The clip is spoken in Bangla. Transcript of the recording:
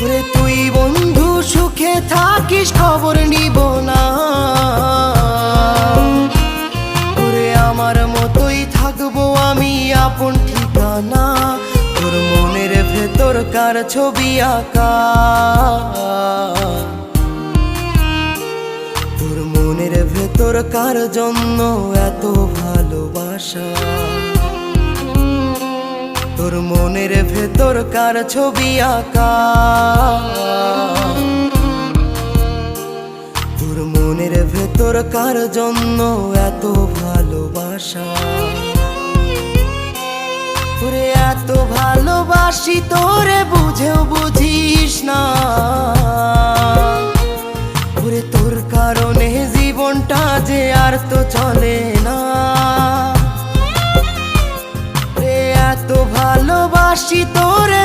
ওরে তুই বন্ধু সুখে থাকিস খবর নিব না, ওরে আমার মতোই থাকবো আমি আপন ঠিকানা। তোর মনের ভেতর কার ছবি আঁকা, তোর মনের ভেতর কার জন্য এত ভালোবাসা, তোর মনের ভেতর কার ছবি আঁকা, তোর মনের ভেতর কার জন্য এত ভালোবাসা। তোরে এত ভালোবাসি তোরে বুঝেও বুঝিস না, ওরে তোর কারণে জীবনটা যে আর তো চলে না। এত ভালোবাসি তোরে